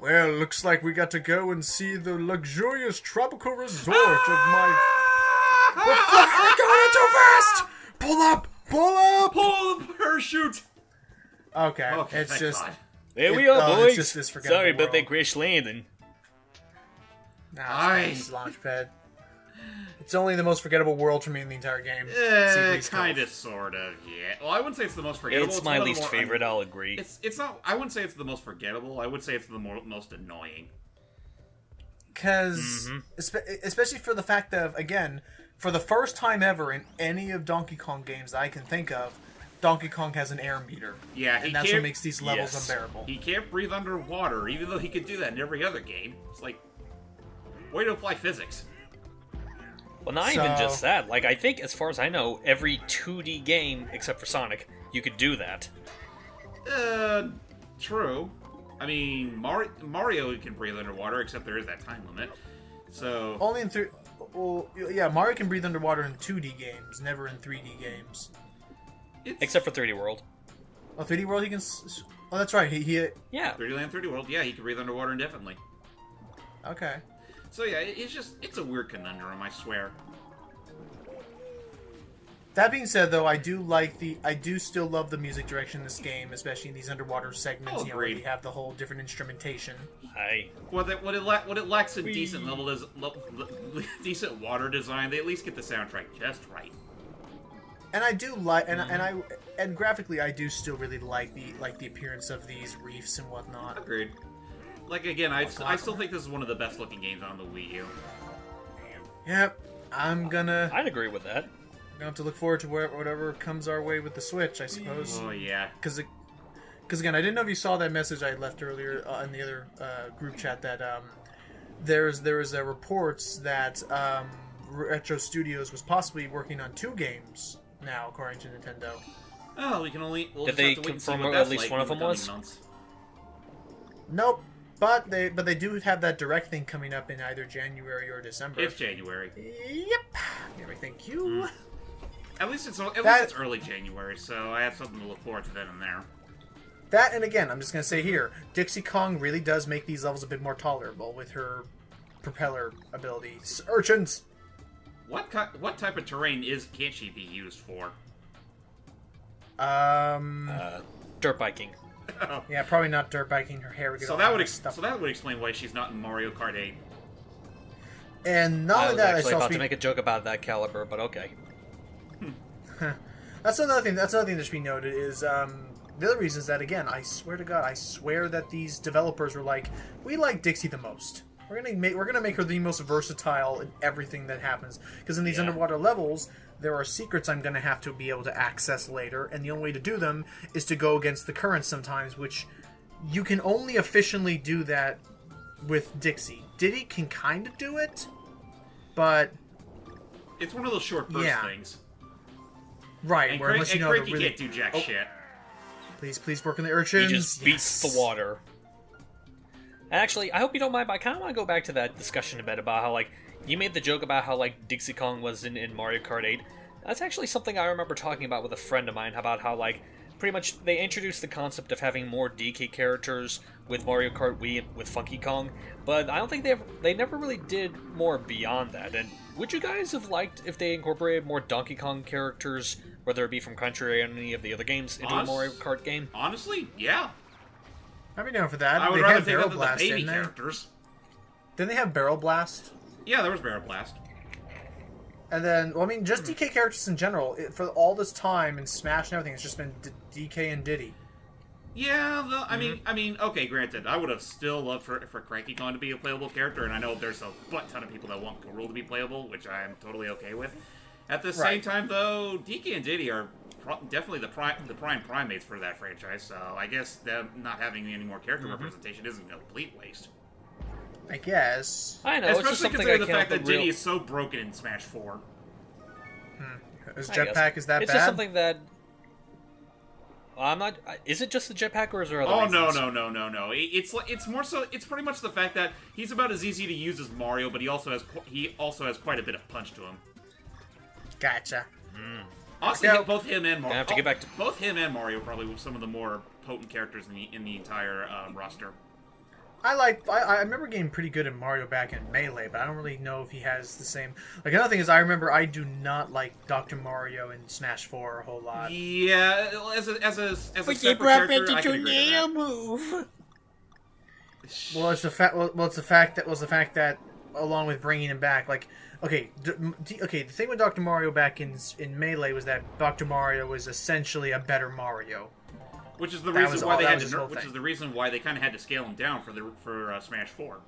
Well, looks like we got to go and see the luxurious tropical resort of my... We're going too fast! Pull up! Pull up! Pull the parachute! Okay, it's thank just... God. There we are, boys. It's just this forgettable Sorry about that world. crash landing. Nah, it's Launchpad. It's only the most forgettable world for me in the entire game. Kind of, sort of, yeah. Well, I wouldn't say it's the most forgettable. It's my one of the least more favorite, I'll agree. It's not... I wouldn't say it's the most forgettable. I would say it's the most annoying. Because, especially for the fact that, again, for the first time ever in any of Donkey Kong games that I can think of, Donkey Kong has an air meter. Yeah, and that's what makes these levels unbearable. He can't breathe underwater, even though he could do that in every other game. It's like, way to apply physics. Well, not even just that. Like, I think, as far as I know, every 2D game, except for Sonic, you could do that. True. I mean, Mario can breathe underwater, except there is that time limit. So... Only in well, yeah, Mario can breathe underwater in 2D games, never in 3D games. Except for 3D World. Oh, 3D World he can... Oh, that's right, Yeah. 3D Land, 3D World, yeah, he can breathe underwater indefinitely. Okay. So yeah, it's a weird conundrum, I swear. That being said, though, I do still love the music direction in this game, especially in these underwater segments. Oh, you know, where you have the whole different instrumentation. What it lacks in decent decent water design, they at least get the soundtrack just right. And I do like, and graphically, I do still really like the appearance of these reefs and whatnot. Agreed. Like again, I still think this is one of the best looking games on the Wii U. Yep, I'd agree with that. We're gonna have to look forward to whatever comes our way with the Switch, I suppose. Oh yeah. Because again, I didn't know if you saw that message I left earlier in the other group chat that there is reports that Retro Studios was possibly working on 2 games now, according to Nintendo. Oh, we'll Did just they have to wait and see confirm what at that's least like one in of the them coming was? months. Nope. But they do have that direct thing coming up in either January or December. It's January. Yep. Thank you. At least it's early January, so I have something to look forward to then and there. That, and again, I'm just going to say here, Dixie Kong really does make these levels a bit more tolerable with her propeller abilities. Urchins! What type of terrain can't she be used for? Dirt biking. Yeah, probably not dirt biking. Her hair would get So that would explain why she's not in Mario Kart 8. And not I only was that, actually about to make a joke about that caliber, but okay. That's another thing that should be noted is the other reason is that, again, I swear to God, I swear that these developers were like, we like Dixie the most. We're gonna make her the most versatile in everything that happens. Because in these underwater levels, there are secrets I'm gonna have to be able to access later, and the only way to do them is to go against the currents sometimes, which you can only efficiently do that with Dixie. Diddy can kind of do it, but it's one of those short burst things. Right, and where unless you know Cranky really... can't do jack shit. Please work on the urchins. He just beats the water. Actually, I hope you don't mind, but I kind of want to go back to that discussion a bit about how, like, you made the joke about how, like, Dixie Kong was in Mario Kart 8. That's actually something I remember talking about with a friend of mine, about how, like, pretty much they introduced the concept of having more DK characters with Mario Kart Wii with Funky Kong, but I don't think they never really did more beyond that. And would you guys have liked if they incorporated more Donkey Kong characters, whether it be from Country or any of the other games, into a Mario Kart game? Honestly, yeah. I'd be down for that. I would rather take that than the baby characters. Didn't they have Barrel Blast? Yeah, there was Barrel Blast. And then, well, I mean, just DK characters in general. For all this time and Smash and everything, it's just been DK and Diddy. Yeah, I mean, okay, granted, I would have still loved for Cranky Kong to be a playable character, and I know there's a butt ton of people that want Gorilla to be playable, which I am totally okay with. At the same time, though, DK and Diddy are definitely the prime primates for that franchise, so I guess them not having any more character representation isn't a complete waste. I guess. I know, especially considering the fact that Diddy is so broken in Smash 4. His jetpack is that bad? It's just something that... I'm not... Is it just the jetpack, or is there other reasons? No. It's more so... It's pretty much the fact that he's about as easy to use as Mario, but he also has quite a bit of punch to him. Gotcha. Honestly, both him and Mario... have to get back to... Both him and Mario probably were some of the more potent characters in the entire roster. I remember getting pretty good at Mario back in Melee, but I don't really know if he has the same. Like another thing is, I remember I do not like Dr. Mario in Smash 4 a whole lot. Yeah, as a But separate character, I can agree with that. move. Well, it's the fact. Well, it's the fact that along with bringing him back, like, okay, okay, the thing with Dr. Mario back in Melee was that Dr. Mario was essentially a better Mario. Which is the That reason was why all- they that had was his to. whole Which thing. is the reason why they kind of had to scale him down for Smash 4.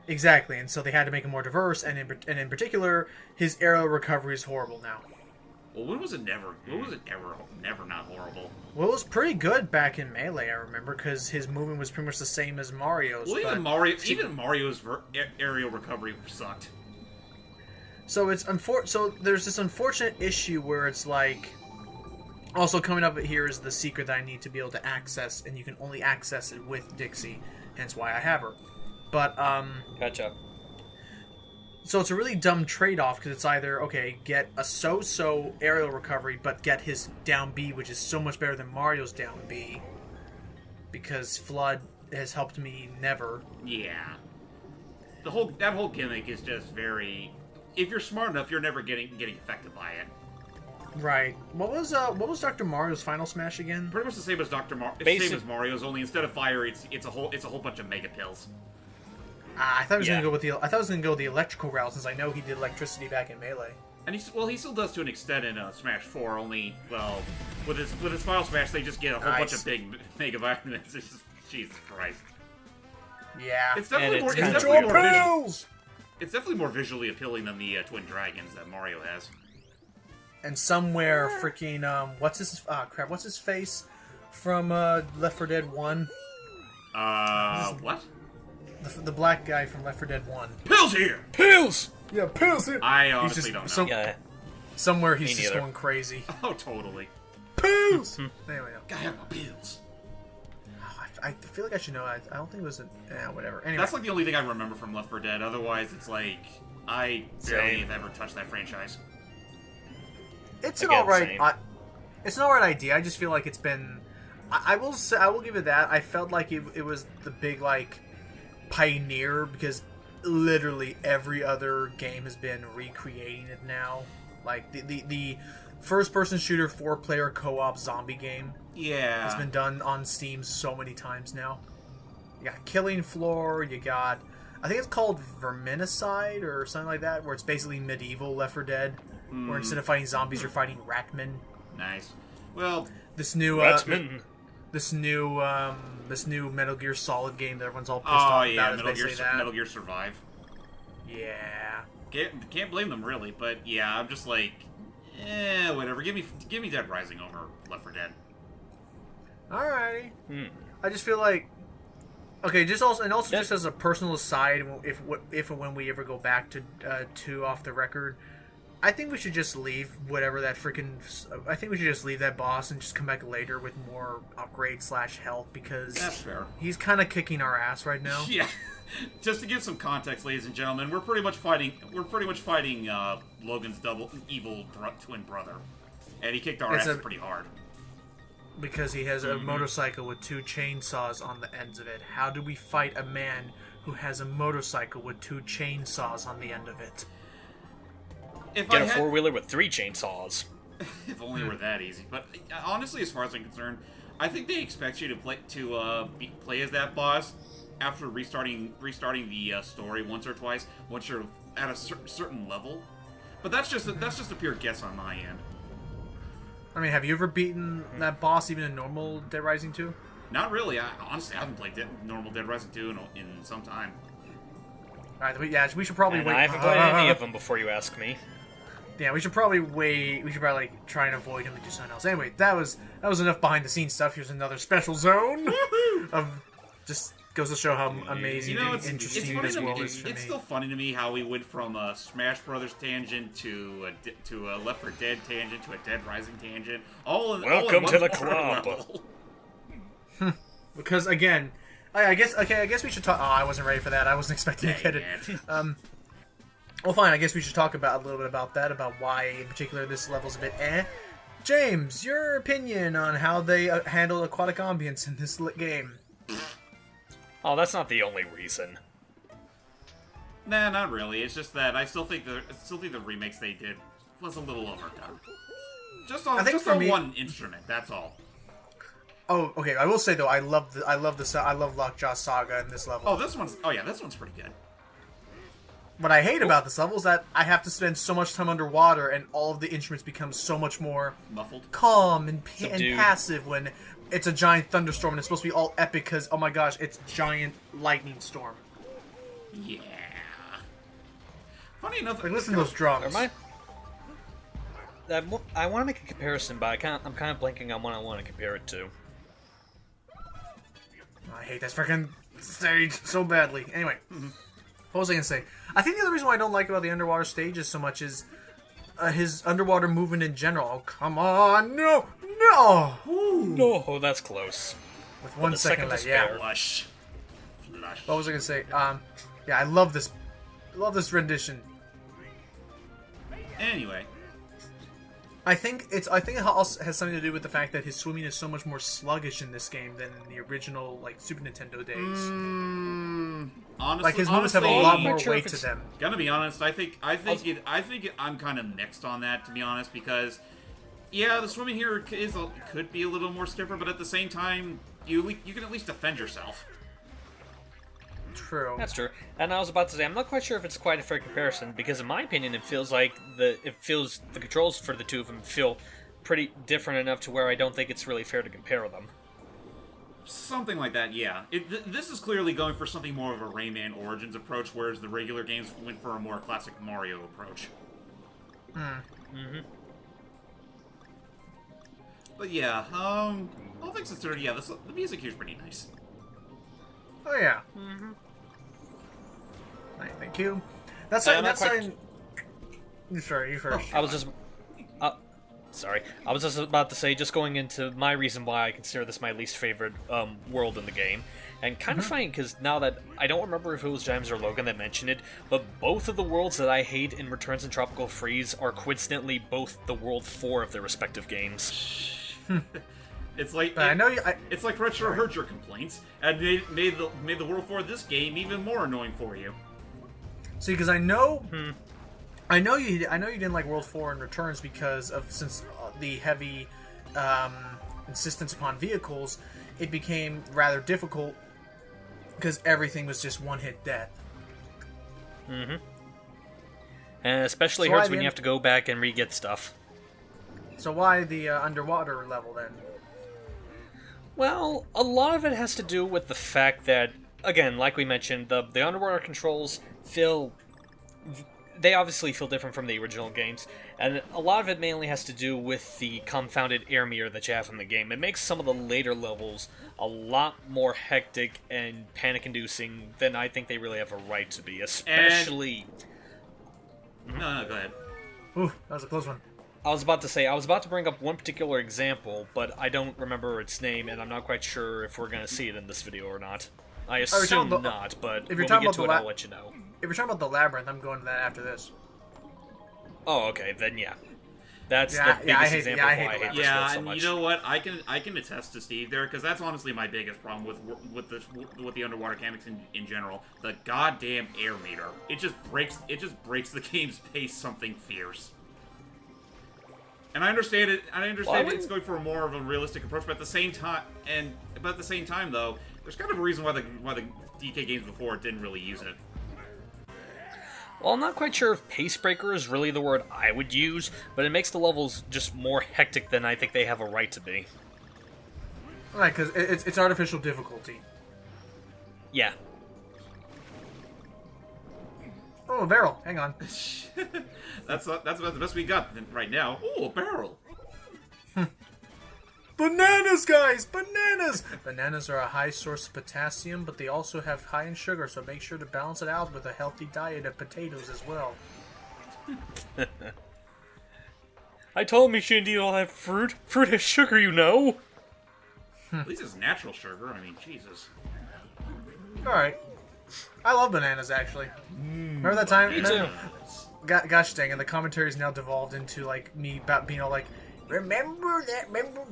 Exactly, and so they had to make him more diverse, and in particular, his aerial recovery is horrible now. Well, when was it never? When was it never not horrible? Well, it was pretty good back in Melee, I remember, because his movement was pretty much the same as Mario's. Well, but even Mario's aerial recovery sucked. So it's so there's this unfortunate issue where it's like, also coming up here is the secret that I need to be able to access, and you can only access it with Dixie, hence why I have her. But Gotcha. so it's a really dumb trade-off because it's either okay, get a so-so aerial recovery, but get his down B, which is so much better than Mario's down B, because Flood has helped me never. Yeah, that whole gimmick is just very. If you're smart enough, you're never getting affected by it. Right. What was Dr. Mario's final smash again? Pretty much the same as same as Mario's, only instead of fire, it's a whole bunch of mega pills. I thought I was Yeah. gonna go with the electrical route since I know he did electricity back in Melee. And he still does to an extent in Smash 4. Only with his final smash, they just get a whole bunch Nice. of big mega vitamins. It's just, Jesus Christ. Yeah. It's definitely And more. it's It's kind of definitely more, weird. visual, it's definitely more visually appealing than the Twin Dragons that Mario has. And somewhere freaking what's his face from Left 4 Dead 1? What? The black guy from Left 4 Dead 1. Pills here! Pills! Yeah, pills. I honestly don't know. Yeah. Somewhere he's Me just neither. going crazy. Oh, totally. Pills. Anyway, no. Gotta have my pills. I feel like I should know. I don't think it was whatever. Anyway, That's like the only thing I remember from Left 4 Dead. Otherwise, it's like I barely Same. have ever touched that franchise. it's an Again, alright. same. It's an alright idea. I just feel like it's been. I will say, I will give it that. I felt like it was the big like pioneer because literally every other game has been recreating it now. Like the first person shooter 4-player co-op zombie game Yeah. has been done on Steam so many times now. You got Killing Floor. You got. I think it's called Verminicide or something like that, where it's basically medieval Left 4 Dead, where instead of fighting zombies, you're fighting Ratmen. Nice. Well, This new Ratsman. this new Metal Gear Solid game that everyone's all pissed oh off yeah, about is basically that. Metal Gear Survive. Yeah. Can't blame them really, but yeah, I'm just like, whatever. Give me Dead Rising over Left 4 Dead. Alrighty. I just feel like okay, just as a personal aside, if and when we ever go back to 2 off the record, I think we should just leave whatever that freaking. I think we should just leave that boss and just come back later with more upgrade / health because That's fair. he's kind of kicking our ass right now. Yeah. Just to give some context, ladies and gentlemen, we're pretty much fighting Logan's evil twin brother, and he kicked our asses pretty hard. Because he has a motorcycle with 2 chainsaws on the ends of it. How do we fight a man who has a motorcycle with 2 chainsaws on the end of it? If Get I a had, 4-wheeler with 3 chainsaws. if only it were that easy. But honestly, as far as I'm concerned, I think they expect you to play as that boss after restarting the story once or twice once you're at a certain level. But that's just a pure guess on my end. I mean, have you ever beaten that boss even in normal Dead Rising 2? Not really. I haven't played normal Dead Rising 2 in some time. Alright, yeah, we should probably And wait. I haven't played any of them before you ask me. Yeah, we should probably wait. We should probably try and avoid him and do something else. Anyway, that was enough behind the scenes stuff. Here's another special zone of just goes to show how amazing and interesting this world is for me. It's still funny to me how we went from a Smash Brothers tangent to a Left 4 Dead tangent to a Dead Rising tangent. Welcome to the club. Because again, I guess we should talk. Oh, I wasn't ready for that. I wasn't expecting to get it. Well, fine. I guess we should talk about a little bit about that, about why in particular this level's a bit James, your opinion on how they handle aquatic ambience in this game? Oh, that's not the only reason. Nah, not really. It's just that I still think the remakes they did was a little overdone. Just on one instrument. That's all. Oh, okay. I will say though, I love Lockjaw Saga in this level. This one's pretty good. What I hate about this level is that I have to spend so much time underwater, and all of the instruments become so much more muffled, calm, and passive when it's a giant thunderstorm, and it's supposed to be all epic because, oh my gosh, it's giant lightning storm. Yeah. Funny enough, like listen to those drums. I want to make a comparison, but I'm kind of blanking on what I want to compare it to. I hate this freaking stage so badly. Anyway. What was I gonna say? I think the other reason why I don't like about the underwater stages so much is his underwater movement in general. Oh, come on! No! No, that's close. With 1 second left, yeah. Flush. What was I gonna say? Yeah, I love this. Rendition. Anyway. I think it also has something to do with the fact that his swimming is so much more sluggish in this game than in the original Super Nintendo days. Honestly, like his movements have a lot more weight to them. Gonna be honest, I think I'm kind of next on that, to be honest, because yeah, the swimming here could be a little more stiffer, but at the same time, you can at least defend yourself. True. That's true. And I was about to say, I'm not quite sure if it's quite a fair comparison, because in my opinion, it feels like the controls for the two of them feel pretty different enough to where I don't think it's really fair to compare them. Something like that, yeah. This is clearly going for something more of a Rayman Origins approach, whereas the regular games went for a more classic Mario approach. But yeah, all things considered, yeah, the music here is pretty nice. Oh yeah. Thank you. That's sorry, you first. I was just about to say, just going into my reason why I consider this my least favorite world in the game, and kind of funny because now that I don't remember if it was James or Logan that mentioned it, but both of the worlds that I hate in Returns and Tropical Freeze are coincidentally both the World 4 of their respective games. It's like it's like Retro heard your complaints and made the World 4 of this game even more annoying for you. See, because I know you didn't like World 4 and Returns because of the heavy insistence upon vehicles, it became rather difficult because everything was just one-hit death. And especially hurts when you have to go back and re-get stuff. So why the underwater level then? Well, a lot of it has to do with the fact that, again, like we mentioned, the underwater controls they obviously feel different from the original games, and a lot of it mainly has to do with the confounded air meter that you have in the game. It makes some of the later levels a lot more hectic and panic-inducing than I think they really have a right to be, especially... No, go ahead. Ooh, that was a close one. I was about to bring up one particular example, but I don't remember its name, and I'm not quite sure if we're going to see it in this video or not. I assume not, but when we get to it, I'll let you know. If you're talking about the labyrinth, I'm going to that after this. Oh, okay, then yeah. That's the biggest example of why I hate this world so much. You know what? I can attest to Steve there, because that's honestly my biggest problem with the underwater mechanics in general. The goddamn air meter. It just breaks the game's pace something fierce. And I understand it. It's going for more of a realistic approach, but at the same time, though, there's kind of a reason why the DK games before didn't really use it. Well, I'm not quite sure if pace breaker is really the word I would use, but it makes the levels just more hectic than I think they have a right to be. Right, because it's artificial difficulty. Yeah. Oh, a barrel. Hang on. That's about the best we got right now. Oh, a barrel. Bananas, guys! Bananas! Bananas are a high source of potassium, but they also have high in sugar, so make sure to balance it out with a healthy diet of potatoes as well. I told me she didn't all have fruit. Fruit has sugar, you know. At least it's natural sugar. I mean, Jesus. Alright. I love bananas, actually. Remember that time? Me too. Gosh dang, and the commentary is now devolved into, like, me about being all like, Remember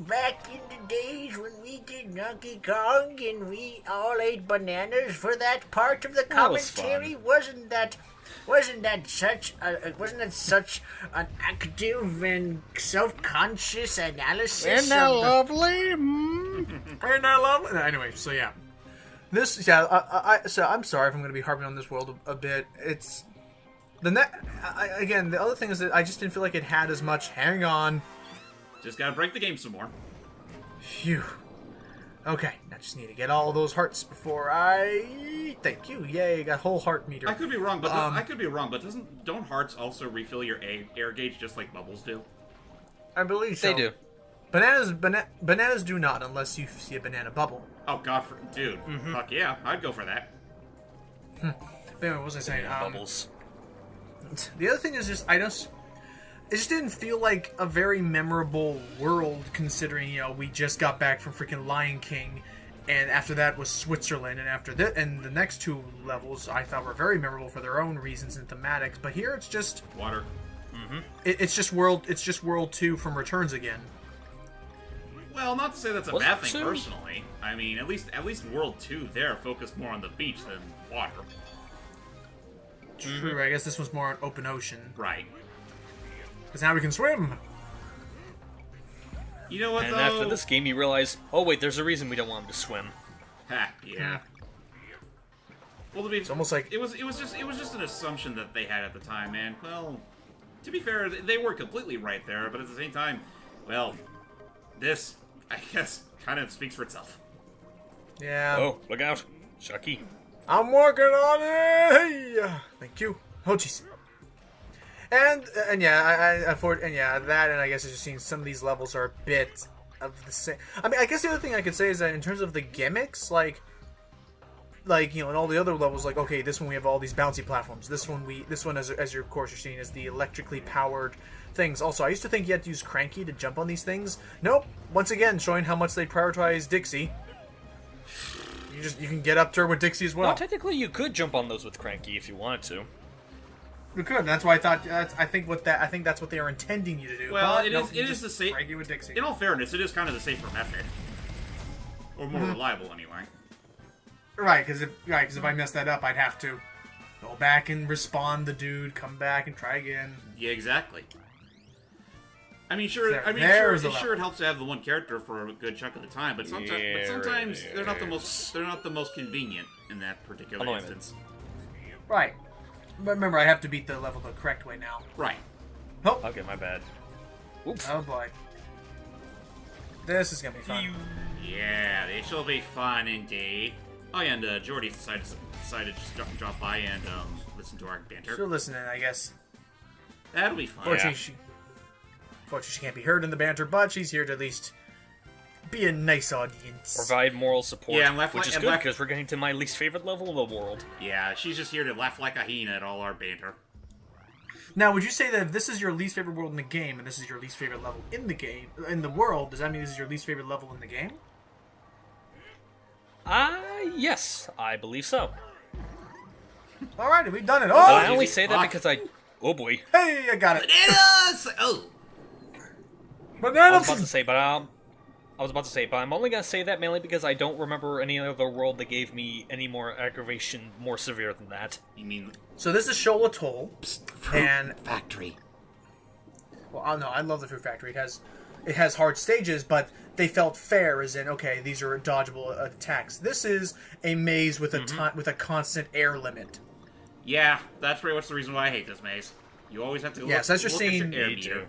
back in the days when we did Donkey Kong and we all ate bananas for that part of the That was commentary? fun. Wasn't that such an active and self-conscious analysis? Isn't that of the- lovely? Isn't that lovely? Anyway, so yeah. So I'm sorry if I'm going to be harping on this world a bit. It's... Again, the other thing is that I just didn't feel like it had as much... Hang on. Just gotta break the game some more. Phew. Okay, I just need to get all those hearts before I... Thank you. Yay, got whole heart meter. I could be wrong, but don't hearts also refill your air gauge just like bubbles do? I believe so. They do. Bananas do not, unless you see a banana bubble. Oh god, dude. Fuck yeah, I'd go for that. But anyway, what was I saying? Bubbles. The other thing is just, it just didn't feel like a very memorable world, considering, we just got back from freaking Lion King, and after that was Switzerland, and after that, and the next two levels I thought were very memorable for their own reasons and thematics, but here it's just... Water. It's just World 2 from Returns again. Well, not to say that's a Was bad it thing two? personally. I mean, at least World 2 there focused more on the beach than water. True, I guess this was more on open ocean. Right. Because now we can swim! You know what And though? after this game, you realize, oh wait, there's a reason we don't want him to swim. Ha, yeah. Well, to be, It's almost like... it was just an assumption that they had at the time, and well, to be fair, they were completely right there. But at the same time, well, this I guess kind of speaks for itself. Yeah. Oh, look out. Chucky. I'm working on it! Hey! Thank you. Oh, jeez. And yeah, that, and I guess I've just seen some of these levels are a bit of the same. I mean, I guess the other thing I could say is that in terms of the gimmicks, like in all the other levels, like, okay, this one we have all these bouncy platforms. This one, as you're, of course, you're seeing, is the electrically powered things. Also, I used to think you had to use Cranky to jump on these things. Nope. Once again, showing how much they prioritize Dixie. You can get up to her with Dixie as well. Well, technically, you could jump on those with Cranky if you wanted to. We could. That's why I thought. I think that's what they are intending you to do. Well, but it no, is you the just same. Cranky with Dixie. In all fairness, it is kind of the safer method, or more reliable anyway. Right, because if I mess that up, I'd have to go back and respawn the dude, come back and try again. Yeah, exactly. I mean, sure. There- I mean, there's sure. the It helps to have the one character for a good chunk of the time, but sometimes they're not the most. They're not the most convenient in that particular Annoying. instance. Right. But remember, I have to beat the level the correct way now. Right. Oh, Okay, my bad. Oops. oh boy. This is gonna be fun. Yeah, they shall be fun indeed. Oh yeah, and Jordy decided to just drop by and listen to our banter. She'll listen in, I guess. That'll be fun. Fortunately, she can't be heard in the banter, but she's here to at least be a nice audience. Provide moral support, Yeah, and laugh which like- is and good laugh- because we're getting to my least favorite level of the world. Yeah, she's just here to laugh like a hyena at all our banter. Now, would you say that if this is your least favorite world in the game, and this is your least favorite level in the game, in the world, does that mean this is your least favorite level in the game? Yes, I believe so. Alrighty, we've done it. But Oh, I only say that Fuck. because oh boy. hey, I got it. Bananas! Oh! I was Bananas. about to say, but I'm only gonna say that mainly because I don't remember any other world that gave me any more aggravation more severe than that. You mean So this is Shoal Atoll, and factory? well, I don't know. I love the Fruit Factory. It has hard stages, but they felt fair, as in, okay, these are dodgeable attacks. This is a maze with a constant air limit. Yeah, that's pretty much the reason why I hate this maze. You always have to Yes, as you're look seeing- at your air Me meter. too.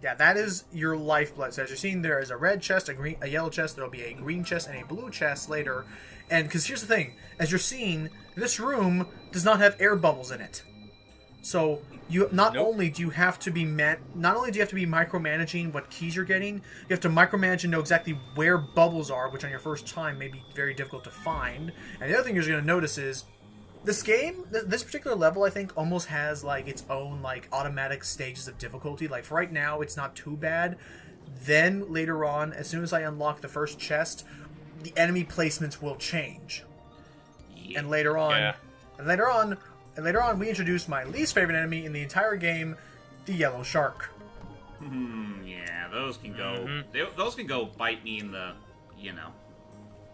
Yeah, that is your lifeblood. So as you're seeing, there is a red chest, a yellow chest. There will be a green chest and a blue chest later. And because here's the thing, as you're seeing, this room does not have air bubbles in it. So you not Nope. only do you have to be micromanaging what keys you're getting, you have to micromanage and know exactly where bubbles are, which on your first time may be very difficult to find. And the other thing you're going to notice is this game, this particular level, I think, almost has like its own like automatic stages of difficulty. Like for right now, it's not too bad. Then later on, as soon as I unlock the first chest, the enemy placements will change. Yeah. And later on, Yeah. and later on, we introduce my least favorite enemy in the entire game, the yellow shark. Yeah, those can go. Those can go bite me in the, you know.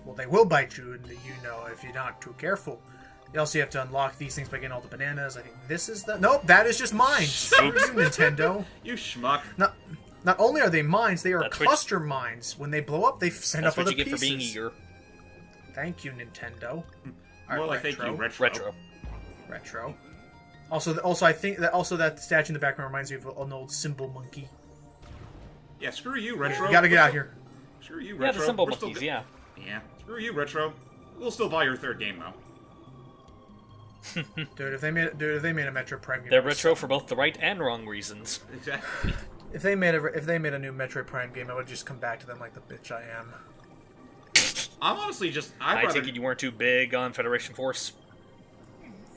Well, they will bite you, if you're not too careful. You also have to unlock these things by getting all the bananas. I think this is the... Nope, that is just mines. Screw you, Nintendo. You schmuck. Not only are they mines, they are That's cluster mines. When they blow up, they send up other pieces. That's what you get for being eager. Thank you, Nintendo. More like thank you, Retro. Retro. Also, I think that statue in the background reminds me of an old cymbal monkey. Yeah, screw you, Retro. You gotta get out here. Screw you, Retro. Yeah, the cymbal monkeys, yeah. Yeah, screw you, Retro. We'll still buy your third game, though. Dude, if they made a Metroid Prime game, they're retro for both the right and wrong reasons. Exactly. If they made a new Metroid Prime game, I would just come back to them like the bitch I am. I'm honestly just... I take it you weren't too big on Federation Force?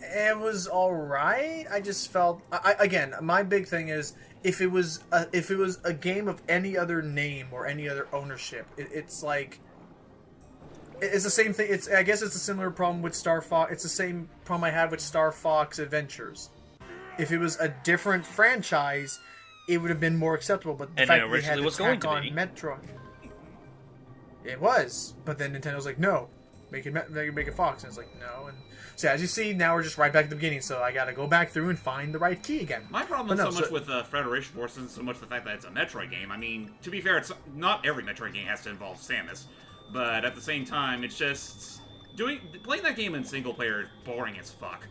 It was alright. I just felt... again, my big thing is, if it was a game of any other name or any other ownership, it's like... It's the same thing. I guess it's a similar problem with Star Fox. It's the same problem I had with Star Fox Adventures. If it was a different franchise, it would have been more acceptable. But the fact that they had to tack on Metroid, it was. But then Nintendo's like, no, make it Fox, and it's like, no. And so as you see, now we're just right back at the beginning. So I got to go back through and find the right key again. My problem is so much with Federation Force isn't so much the fact that it's a Metroid game. I mean, to be fair, it's not every Metroid game has to involve Samus. But at the same time, it's just... Playing that game in single player is boring as fuck.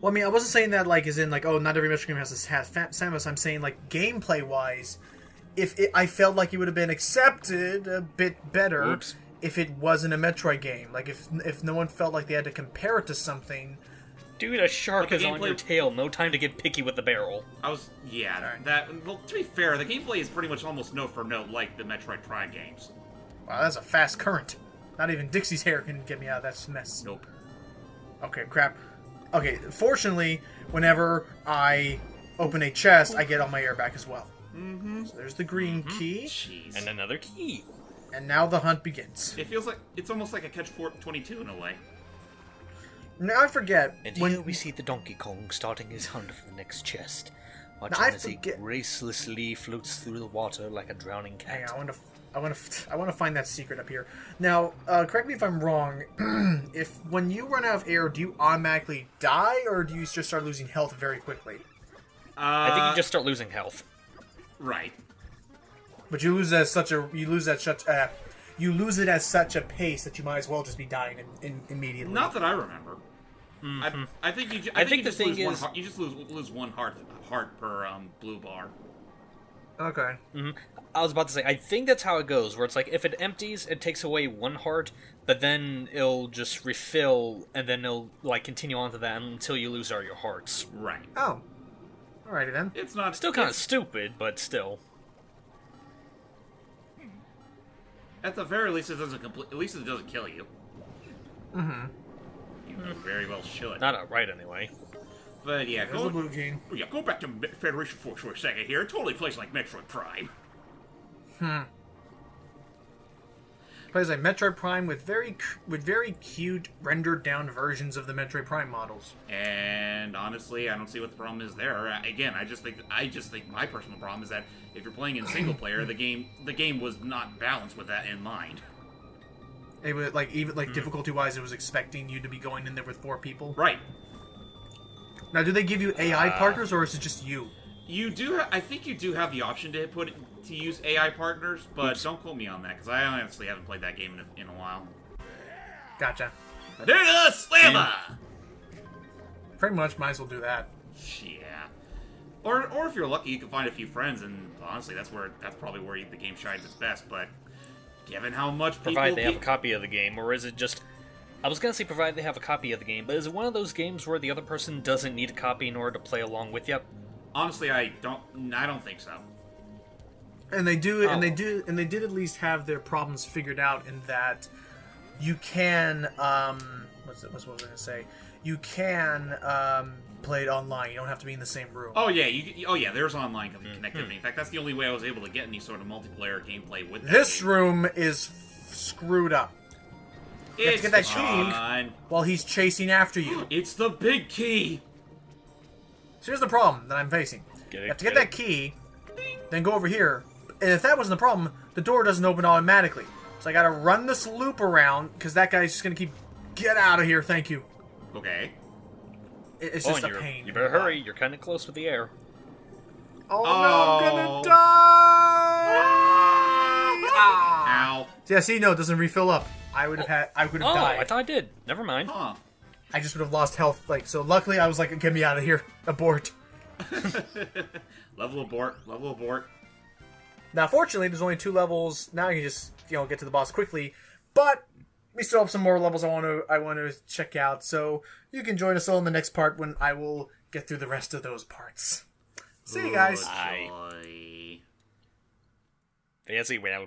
Well, I mean, I wasn't saying that, like, as in, like, oh, not every Metroid game has Samus. I'm saying, like, gameplay-wise, I felt like it would have been accepted a bit better if it wasn't a Metroid game. Like, if no one felt like they had to compare it to something... Dude, a shark is on your tail. No time to get picky with the barrel. Well, to be fair, the gameplay is pretty much almost note for note like the Metroid Prime games. Wow, that's a fast current. Not even Dixie's hair can get me out of that mess. Nope. Okay, crap. Okay, fortunately, whenever I open a chest, I get all my air back as well. Mm-hmm. So there's the green key. Jeez. And another key. And now the hunt begins. It feels like it's almost like a Catch-22 in a way. Now I forget. And here we see the Donkey Kong starting his hunt for the next chest. Watch him as he gracelessly floats through the water like a drowning cat. Hang on, I want to find that secret up here. Now, correct me if I'm wrong. If when you run out of air, do you automatically die, or do you just start losing health very quickly? I think you just start losing health. Right. But you lose it at such a pace that you might as well just be dying immediately. Not that I remember. Mm-hmm. I think the thing is you just lose one heart per blue bar. Okay. Mm-hmm. I was about to say, I think that's how it goes, where it's like, if it empties, it takes away one heart, but then it'll just refill, and then it'll, like, continue on to that until you lose all your hearts. Right. Oh. Alrighty then. It's not... Still kind of stupid, but still. At the very least, it doesn't at least it doesn't kill you. Mm-hmm. You very well should. Not outright, anyway. But yeah, go back to Federation Force for a second here. It totally plays like Metroid Prime. Plays like Metroid Prime with very cute rendered down versions of the Metroid Prime models. And honestly, I don't see what the problem is there. Again, I just think my personal problem is that if you're playing in single player, the game was not balanced with that in mind. It was difficulty wise, it was expecting you to be going in there with 4 people. Right. Now, do they give you AI partners, or is it just you? You do. I think you do have the option to use AI partners, but don't quote me on that because I honestly haven't played that game in a while. Gotcha. Hadouken Slammer! Pretty much, might as well do that. Yeah. Or if you're lucky, you can find a few friends, and honestly, that's probably where the game shines its best. But given how much people provide they have a copy of the game, or is it just? I was gonna say provide they have a copy of the game, but is it one of those games where the other person doesn't need a copy in order to play along with you? Honestly, I don't think so. And they do, and they did at least have their problems figured out in that you can, what was I gonna say? You can play it online. You don't have to be in the same room. Oh yeah, there's online connectivity. In fact, that's the only way I was able to get any sort of multiplayer gameplay with this room is screwed up. You have to get that key while he's chasing after you. It's the big key. So here's the problem that I'm facing. You have to get that key, then go over here. And if that wasn't the problem, the door doesn't open automatically. So I gotta run this loop around, because that guy's just gonna keep, get out of here, thank you. Okay. It's just a pain. You better hurry, you're kind of close with the air. Oh, no, I'm gonna die! Ow. Yeah, see, no, it doesn't refill up. I would have died. I thought I did. Never mind. Huh. I just would have lost health, so luckily I was like, get me out of here. Abort. Level abort. Now, fortunately, there's only 2 levels. Now you can just, get to the boss quickly. But we still have some more levels I want to check out. So you can join us all in the next part when I will get through the rest of those parts. See you guys. Bye. Fancy, well.